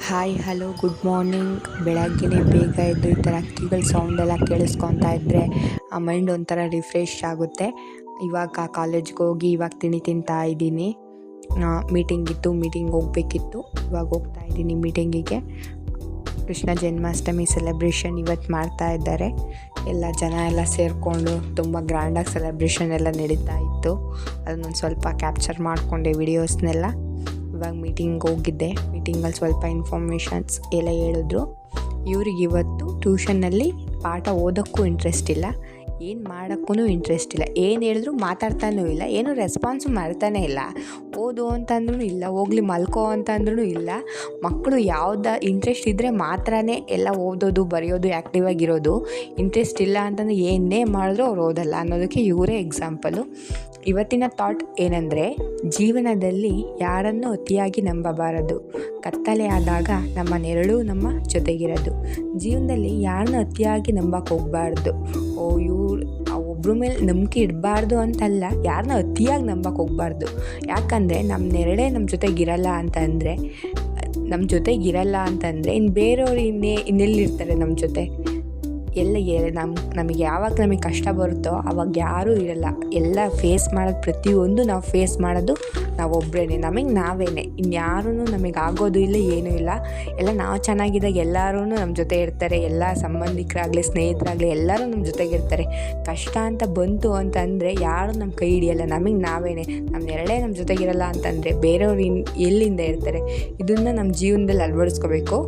Hi hello good morning. ಬೆಳಗ್ಗೆನೇ ಬೇಗ ಎದ್ದು ಈ ಥರ ಹಕ್ಕಿಗಳ ಸೌಂಡೆಲ್ಲ ಕೇಳಿಸ್ಕೊತಾ ಇದ್ದರೆ ಆ ಮೈಂಡ್ ಒಂಥರ ರಿಫ್ರೆಶ್ ಆಗುತ್ತೆ. ಇವಾಗ ಕಾಲೇಜ್ಗೆ ಹೋಗಿ ಇವಾಗ ತಿಂತಾ ಇದ್ದೀನಿ. ಮೀಟಿಂಗ್ ಇತ್ತು, ಮೀಟಿಂಗ್ ಹೋಗಬೇಕಿತ್ತು. ಇವಾಗ ಹೋಗ್ತಾ ಇದ್ದೀನಿ ಮೀಟಿಂಗಿಗೆ. ಕೃಷ್ಣ ಜನ್ಮಾಷ್ಟಮಿ ಸೆಲೆಬ್ರೇಷನ್ ಇವತ್ತು ಮಾಡ್ತಾ ಇದ್ದಾರೆ. ಎಲ್ಲ ಜನ ಎಲ್ಲ ಸೇರಿಕೊಂಡು ತುಂಬ ಗ್ರ್ಯಾಂಡಾಗಿ ಸೆಲೆಬ್ರೇಷನ್ ಎಲ್ಲ ನಡೀತಾ ಇತ್ತು. ಅದನ್ನೊಂದು ಸ್ವಲ್ಪ ಕ್ಯಾಪ್ಚರ್ ಮಾಡಿಕೊಂಡೆ ವಿಡಿಯೋಸ್ನೆಲ್ಲ. ಇವಾಗ ಮೀಟಿಂಗ್ ಹೋಗಿದ್ದೆ. ಮೀಟಿಂಗಲ್ಲಿ ಸ್ವಲ್ಪ ಇನ್ಫಾರ್ಮೇಷನ್ಸ್ ಎಲ್ಲ ಹೇಳಿದ್ರು. ಇವ್ರಿಗೆ ಇವತ್ತು ಟ್ಯೂಷನ್ನಲ್ಲಿ ಪಾಠ ಓದೋಕ್ಕೂ ಇಂಟ್ರೆಸ್ಟ್ ಇಲ್ಲ, ಏನು ಮಾಡೋಕ್ಕೂ ಇಂಟ್ರೆಸ್ಟ್ ಇಲ್ಲ. ಏನು ಹೇಳಿದ್ರು ಮಾತಾಡ್ತಾನೂ ಇಲ್ಲ, ಏನು ರೆಸ್ಪಾನ್ಸು ಮಾಡ್ತಾನೇ ಇಲ್ಲ. ಓದು ಅಂತಂದ್ರೂ ಇಲ್ಲ, ಹೋಗ್ಲಿ ಮಲ್ಕೋ ಅಂತಂದ್ರೂ ಇಲ್ಲ. ಮಕ್ಕಳು ಯಾವ್ದು ಇಂಟ್ರೆಸ್ಟ್ ಇದ್ದರೆ ಮಾತ್ರನೇ ಎಲ್ಲ ಓದೋದು, ಬರೆಯೋದು, ಆ್ಯಕ್ಟಿವ್ ಆಗಿರೋದು. ಇಂಟ್ರೆಸ್ಟ್ ಇಲ್ಲ ಅಂತಂದರೆ ಏನೇ ಮಾಡಿದ್ರು ಅವ್ರು ಓದಲ್ಲ ಅನ್ನೋದಕ್ಕೆ ಇವರೇ ಎಕ್ಸಾಂಪಲು. ಇವತ್ತಿನ ಥಾಟ್ ಏನಂದರೆ, ಜೀವನದಲ್ಲಿ ಯಾರನ್ನೂ ಅತಿಯಾಗಿ ನಂಬಬಾರದು. ಕತ್ತಲೆ ಆದಾಗ ನಮ್ಮ ನೆರಳು ನಮ್ಮ ಜೊತೆಗಿರೋದು. ಜೀವನದಲ್ಲಿ ಯಾರನ್ನೂ ಅತಿಯಾಗಿ ನಂಬಕ್ಕೆ ಹೋಗಬಾರ್ದು. ಒಬ್ಬರ ಮೇಲೆ ನಂಬಿಕೆ ಇಡಬಾರ್ದು ಅಂತಲ್ಲ, ಯಾರನ್ನ ಅತಿಯಾಗಿ ನಂಬಕ್ಕೆ ಹೋಗಬಾರ್ದು. ಯಾಕಂದರೆ ನಮ್ಮ ನೆರಳೇ ನಮ್ಮ ಜೊತೆಗಿರಲ್ಲ ಅಂತಂದರೆ ಇನ್ನು ಬೇರೆಯವರು ಇನ್ನೆಲ್ಲಿರ್ತಾರೆ ನಮ್ಮ ಜೊತೆ? ನಮಗೆ ಯಾವಾಗ ನಮಗೆ ಕಷ್ಟ ಬರುತ್ತೋ ಆವಾಗ ಯಾರೂ ಇರಲ್ಲ. ಎಲ್ಲ ಫೇಸ್ ಮಾಡೋದು, ಪ್ರತಿಯೊಂದು ನಾವು ಫೇಸ್ ಮಾಡೋದು ನಾವೊಬ್ಬರೇ, ನಮಗೆ ನಾವೇನೆ. ಇನ್ಯಾರೂ ನಮಗೆ ಆಗೋದು ಇಲ್ಲ, ಏನೂ ಇಲ್ಲ. ಎಲ್ಲ ನಾವು ಚೆನ್ನಾಗಿದ್ದಾಗ ಎಲ್ಲರೂ ನಮ್ಮ ಜೊತೆ ಇರ್ತಾರೆ. ಎಲ್ಲ ಸಂಬಂಧಿಕರಾಗಲಿ, ಸ್ನೇಹಿತರಾಗಲಿ ಎಲ್ಲರೂ ನಮ್ಮ ಜೊತೆಗಿರ್ತಾರೆ. ಕಷ್ಟ ಅಂತ ಬಂತು ಅಂತಂದರೆ ಯಾರೂ ನಮ್ಮ ಕೈ ಹಿಡಿಯಲ್ಲ, ನಮಗೆ ನಾವೇನೆ. ನಮ್ಮ ನೆರಳೇ ನಮ್ಮ ಜೊತೆಗಿರಲ್ಲ ಅಂತಂದರೆ ಬೇರೆಯವರು ಎಲ್ಲಿಂದ ಇರ್ತಾರೆ? ಇದನ್ನು ನಮ್ಮ ಜೀವನದಲ್ಲಿ ಅಳವಡಿಸ್ಕೋಬೇಕು.